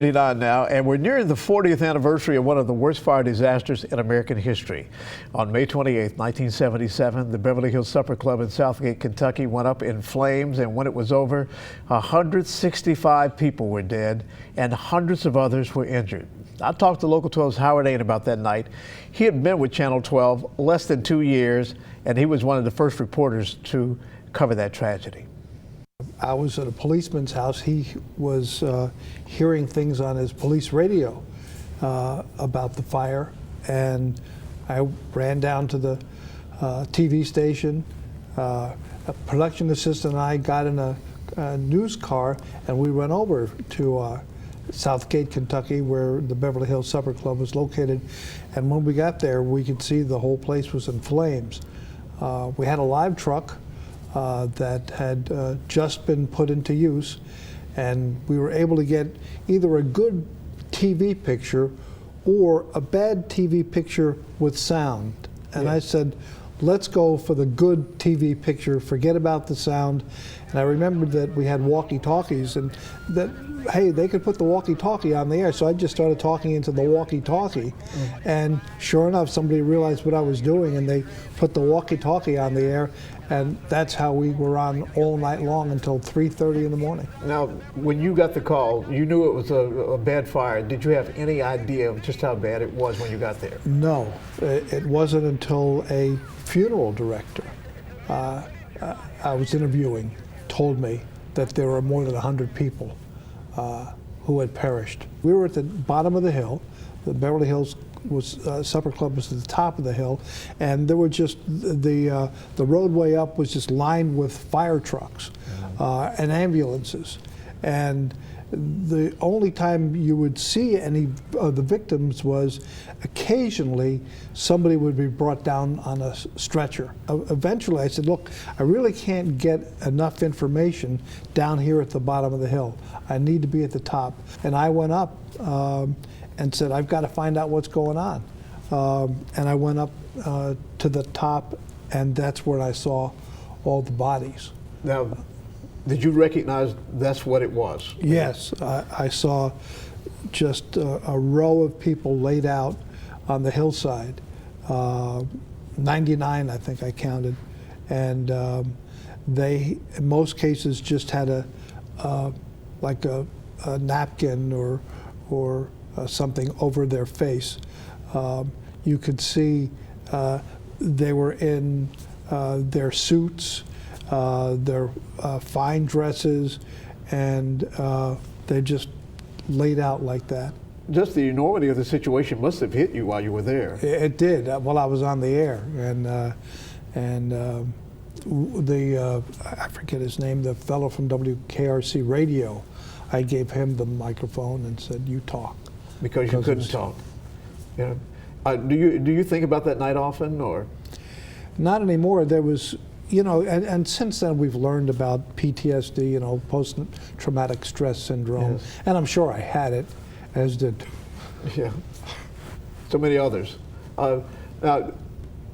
Now, and we're nearing the 40th anniversary of one of the worst fire disasters in American history. On May 28, 1977, the Beverly Hills Supper Club in Southgate, Kentucky went up in flames, and when it was over, 165 people were dead and hundreds of others were injured. I talked to Local 12's Howard Ain about that night. He had been with Channel 12 less than 2 years, and he was one of the first reporters to cover that tragedy. I was at a policeman's house. He was hearing things on his police radio about the fire, and I ran down to the TV station. A production assistant and I got in a news car, and we went over to Southgate, Kentucky, where the Beverly Hills Supper Club was located. And when we got there, we could see the whole place was in flames. We had a live truck that had just been put into use, and we were able to get either a good TV picture or a bad TV picture with sound. And I said, let's go for the good TV picture, forget about the sound. And I remembered that we had walkie-talkies, and that, hey, they could put the walkie-talkie on the air. So I just started talking into the walkie-talkie. And sure enough, somebody realized what I was doing, and they put the walkie-talkie on the air. And that's how we were on all night long until 3:30 in the morning. Now, when you got the call, you knew it was a bad fire. Did you have any idea of just how bad it was when you got there? No, it wasn't until a funeral director I was interviewing told me that there were more than 100 people who had perished. We were at the bottom of the hill. The Beverly Hills Supper Club was at the top of the hill, and there were just the roadway up was just lined with fire trucks and ambulances, and the only time you would see any of the victims was occasionally somebody would be brought down on a stretcher. Eventually I said, look, I really can't get enough information down here at the bottom of the hill. I need to be at the top. And I went up and said, I've got to find out what's going on. And I went up to the top, and that's where I saw all the bodies. Now, did you recognize that's what it was? Yes, I saw just a row of people laid out on the hillside, 99 I think I counted, and they in most cases just had like a napkin or something over their face. You could see they were in their suits, their fine dresses, and they just laid out like that. Just the enormity of the situation must have hit you while you were there. It did while I was on the air, and I forget his name, the fellow from WKRC radio, I gave him the microphone and said, you talk. Because you couldn't talk. Yeah. Do you think about that night often, or? Not anymore. There was, you know, and since then we've learned about PTSD, you know, post-traumatic stress syndrome, yes. And I'm sure I had it, as did. Yeah, so many others. Now,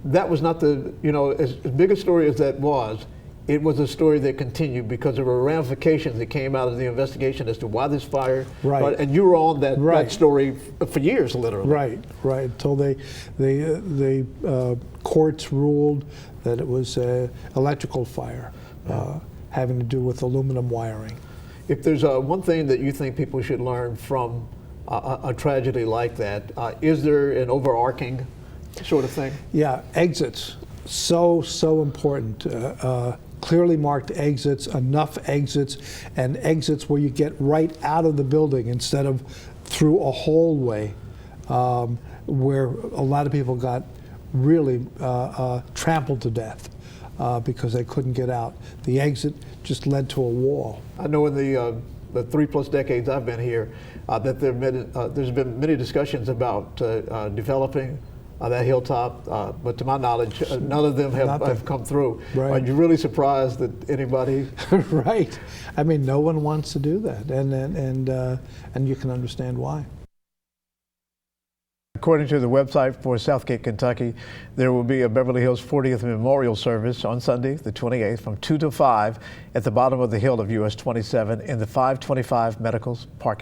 that was not the, you know, as big a story as that was, it was a story that continued because there were ramifications that came out of the investigation as to why this fire. Right. And you were on that story for years, literally. Right. Until the courts ruled that it was an electrical fire having to do with aluminum wiring. If there's one thing that you think people should learn from a tragedy like that, is there an overarching sort of thing? Yeah, exits. So important. Clearly marked exits, enough exits, and exits where you get right out of the building instead of through a hallway where a lot of people got really trampled to death because they couldn't get out. The exit just led to a wall. I know in the 3+ decades I've been here that there's been many discussions about developing that hilltop, but to my knowledge, none of them have come through. Right. Are you really surprised that anybody? Right. I mean, no one wants to do that, and you can understand why. According to the website for Southgate, Kentucky, there will be a Beverly Hills 40th memorial service on Sunday, the 28th, from 2 to 5 at the bottom of the hill of US 27 in the 525 Medicals parking.